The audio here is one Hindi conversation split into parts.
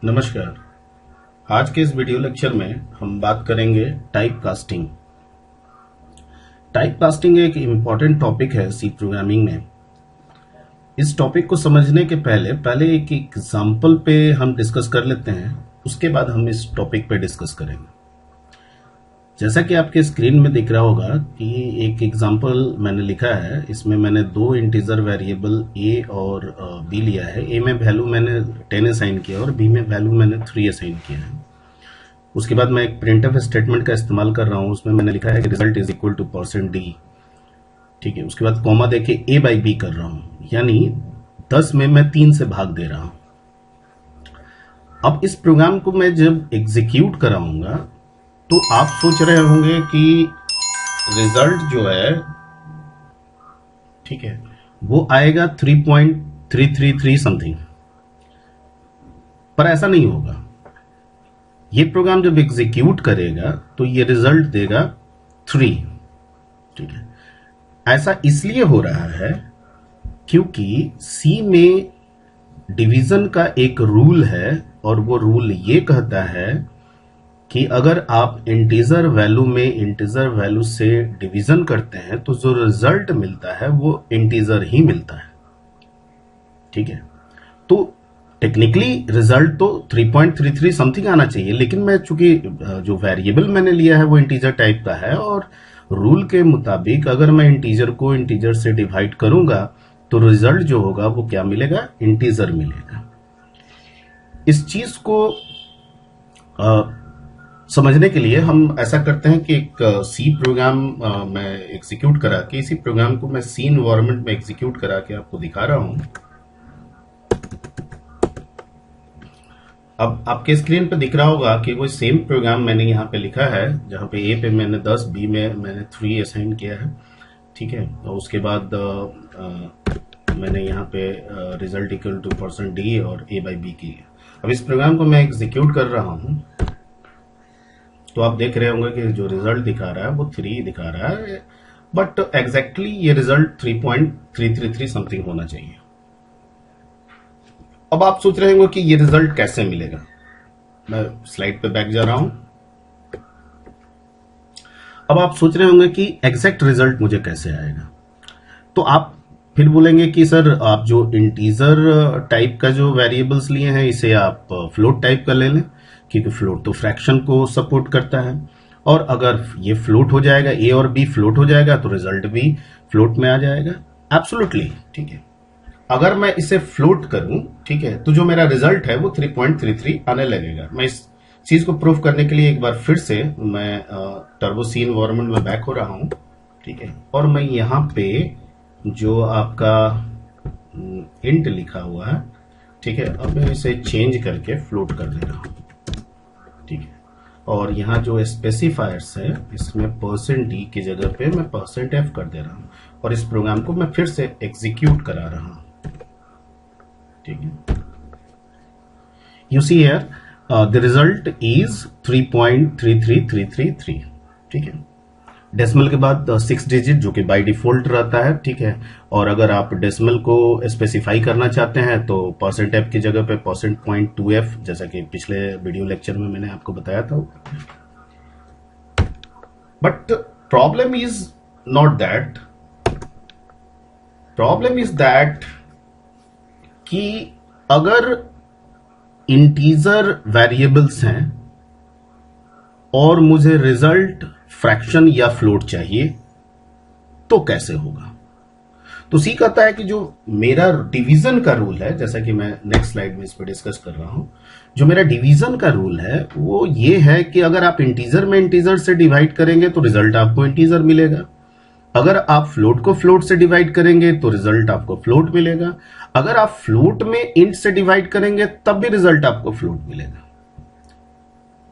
नमस्कार। आज के इस वीडियो लेक्चर में हम बात करेंगे टाइप कास्टिंग। टाइप कास्टिंग एक इम्पॉर्टेंट टॉपिक है सी प्रोग्रामिंग में। इस टॉपिक को समझने के पहले एक एग्जांपल पे हम डिस्कस कर लेते हैं, उसके बाद हम इस टॉपिक पे डिस्कस करेंगे। जैसा कि आपके स्क्रीन में दिख रहा होगा कि एक एग्जांपल मैंने लिखा है। इसमें मैंने दो इंटीजर वेरिएबल a और b लिया है। a में वैल्यू मैंने 10 असाइन किया और b में वैल्यू मैंने 3 असाइन किया है। उसके बाद मैं एक प्रिंटफ स्टेटमेंट का इस्तेमाल कर रहा हूं। उसमें मैंने लिखा है कि result is equal to %d। ठीक है, उसके बाद कॉमा देके a बाई b कर रहा हूं, यानी 10 में मैं 3 से भाग दे रहा हूं। अब इस प्रोग्राम को मैं जब एग्जीक्यूट कराऊंगा तो आप सोच रहे होंगे कि रिजल्ट जो है, ठीक है, वो आएगा 3.333 समथिंग, पर ऐसा नहीं होगा। ये प्रोग्राम जब एग्जीक्यूट करेगा तो ये रिजल्ट देगा 3। ठीक है, ऐसा इसलिए हो रहा है क्योंकि सी में डिवीजन का एक रूल है और वो रूल ये कहता है कि अगर आप इंटीजर वैल्यू में इंटीजर वैल्यू से डिवीजन करते हैं तो जो रिजल्ट मिलता है वो इंटीजर ही मिलता है। ठीक है, तो टेक्निकली रिजल्ट तो 3.33 समथिंग आना चाहिए, लेकिन मैं चूंकि जो वेरिएबल मैंने लिया है वो इंटीजर टाइप का है और रूल के मुताबिक अगर मैं इंटीजर को इंटीजर से डिवाइड करूंगा तो रिजल्ट जो होगा वो क्या मिलेगा, इंटीजर मिलेगा। इस चीज को समझने के लिए हम ऐसा करते हैं कि एक सी प्रोग्राम मैं एग्जीक्यूट करा के, इसी प्रोग्राम को मैं सी एनवायरनमेंट में एग्जीक्यूट करा के आपको दिखा रहा हूं। अब आपके स्क्रीन पे दिख रहा होगा कि वो सेम प्रोग्राम मैंने यहाँ पे लिखा है, जहां पे ए पे मैंने 10, बी में मैंने 3 असाइन किया है। ठीक है, और उसके बाद मैंने यहाँ पे रिजल्ट इक्वल टू %d और a बाई b की। अब इस प्रोग्राम को मैं एग्जीक्यूट कर रहा हूं तो आप देख रहे होंगे कि जो रिजल्ट दिखा रहा है वो 3 दिखा रहा है, बट एग्जैक्टली ये रिजल्ट 3.333 समथिंग होना चाहिए। अब आप सोच रहे होंगे कि ये रिजल्ट कैसे मिलेगा। मैं स्लाइड पे बैक जा रहा हूं। अब आप सोच रहे होंगे कि एग्जैक्ट रिजल्ट मुझे कैसे आएगा। तो आप फिर बोलेंगे कि सर आप जो इंटीजर टाइप का जो वेरिएबल्स लिए हैं इसे आप फ्लोट टाइप का ले लें, क्योंकि फ्लोट तो फ्रैक्शन को सपोर्ट करता है, और अगर ये फ्लोट हो जाएगा, ए और बी फ्लोट हो जाएगा तो रिजल्ट भी फ्लोट में आ जाएगा। एब्सोल्युटली ठीक है। अगर मैं इसे फ्लोट करूं, ठीक है, तो जो मेरा रिजल्ट है वो 3.33 आने लगेगा। मैं इस चीज को प्रूव करने के लिए एक बार फिर से मैं टर्बो सी एनवायरनमेंट में बैक हो रहा हूं। ठीक है, और मैं यहां पे जो आपका इंट लिखा हुआ है, ठीक है, अब मैं इसे चेंज करके फ्लोट कर दे रहा हूं। ठीक है, और यहाँ जो स्पेसिफायर्स है इसमें %d की जगह पे मैं %f कर दे रहा हूं और इस प्रोग्राम को मैं फिर से एग्जीक्यूट करा रहा हूं। ठीक है, you see here the result is 3.33333। ठीक है, डेसिमल के बाद 6 डिजिट जो कि बाय डिफॉल्ट रहता है। ठीक है, और अगर आप डेसिमल को स्पेसिफाई करना चाहते हैं तो %f की जगह पे %.2f, जैसा कि पिछले वीडियो लेक्चर में मैंने आपको बताया था। But problem is not that. Problem is that कि अगर इंटीजर वेरिएबल्स हैं और मुझे रिजल्ट फ्रैक्शन या फ्लोट चाहिए तो कैसे होगा। तो सी कहता है कि जो मेरा डिवीजन का रूल है, जैसा कि मैं नेक्स्ट स्लाइड में इस पर डिस्कस कर रहा हूं, जो मेरा डिवीजन का रूल है वो ये है कि अगर आप इंटीजर में इंटीजर से डिवाइड करेंगे तो रिजल्ट आपको इंटीजर मिलेगा। अगर आप फ्लोट को फ्लोट से डिवाइड करेंगे तो रिजल्ट आपको फ्लोट मिलेगा। अगर आप फ्लोट में इंट से डिवाइड करेंगे तब भी रिजल्ट आपको फ्लोट मिलेगा।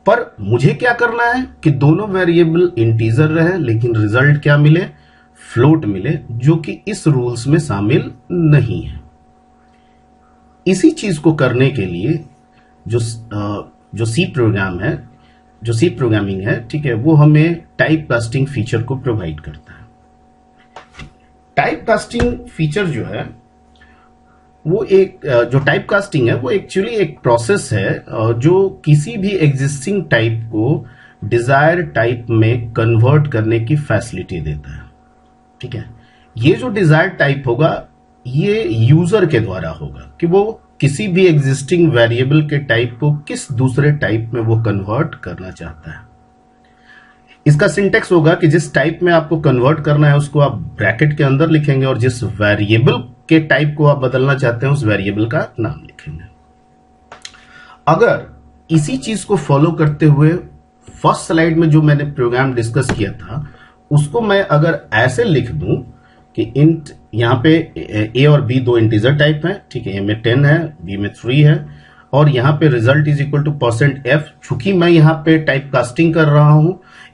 पर मुझे क्या करना है कि दोनों वेरिएबल इंटीजर रहे लेकिन रिजल्ट क्या मिले, फ्लोट मिले, जो कि इस रूल्स में शामिल नहीं है। इसी चीज को करने के लिए जो सी प्रोग्राम है, जो सी प्रोग्रामिंग है, ठीक है, वो हमें टाइप कास्टिंग फीचर को प्रोवाइड करता है। टाइप कास्टिंग फीचर जो है वो एक जो टाइप कास्टिंग है वो एक्चुअली एक प्रोसेस है जो किसी भी एग्जिस्टिंग टाइप को डिजायर टाइप में कन्वर्ट करने की फैसिलिटी देता है। ठीक है, ये जो डिजायर टाइप होगा ये यूजर के द्वारा होगा कि वो किसी भी एग्जिस्टिंग वेरिएबल के टाइप को किस दूसरे टाइप में वो कन्वर्ट करना चाहता है। इसका सिंटेक्स होगा कि जिस टाइप में आपको कन्वर्ट करना है उसको आप ब्रैकेट के अंदर लिखेंगे और जिस वेरिएबल के टाइप को आप बदलना चाहते हैं उस वेरिएबल का नाम लिखेंगे। अगर इसी चीज को फॉलो करते हुए फर्स्ट स्लाइड में जो मैंने प्रोग्राम डिस्कस किया था उसको मैं अगर ऐसे लिख दूं कि इंट यहां पे ए और बी दो इंटीजर टाइप हैं, ठीक है, ए में 10 है, बी में 3 है, और यहां पे result is equal to %f। चूंकि मैं यहां पे टाइप कास्टिंग कर रहा हूं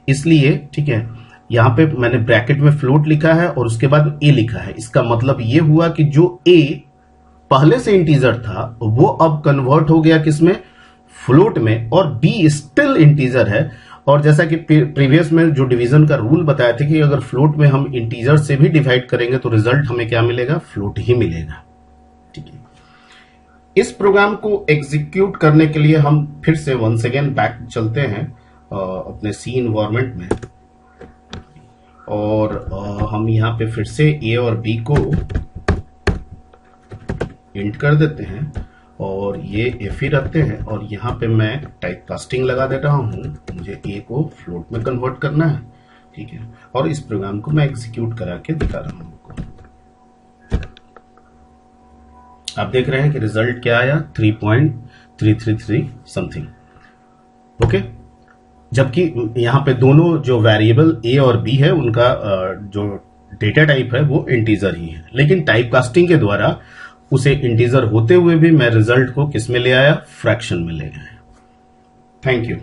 इसलिए, ठीक है, यहां पे मैंने ब्रैकेट में फ्लोट लिखा है और उसके बाद ए लिखा है। इसका मतलब ये हुआ कि जो ए पहले से इंटीजर था वो अब कन्वर्ट हो गया किसमें, फ्लोट में, और बी स्टिल इंटीजर है। और जैसा कि प्रीवियस में जो डिवीजन का रूल बताया था कि अगर फ्लोट में हम इंटीजर से भी डिवाइड करेंगे तो रिजल्ट हमें क्या मिलेगा, फ्लोट ही मिलेगा। ठीक है, इस प्रोग्राम को एग्जीक्यूट करने के लिए हम फिर से वंस अगेन बैक चलते हैं अपने सी इन्वायरमेंट में, और हम यहां पे फिर से ए और बी को इंट कर देते हैं और ये एफ ही रखते हैं, और यहां पे मैं टाइप कास्टिंग लगा दे रहा हूं, मुझे ए को फ्लोट में कन्वर्ट करना है। ठीक है, और इस प्रोग्राम को मैं एग्जीक्यूट करा के दिखा रहा हूं आपको। आप देख रहे हैं कि रिजल्ट क्या आया, 3.333 समथिंग। ओके, जबकि यहां पे दोनों जो वेरिएबल ए और बी है उनका जो डेटा टाइप है वो इंटीजर ही है, लेकिन टाइप कास्टिंग के द्वारा उसे इंटीजर होते हुए भी मैं रिजल्ट को किस में ले आया, फ्रैक्शन में ले आया। Thank you.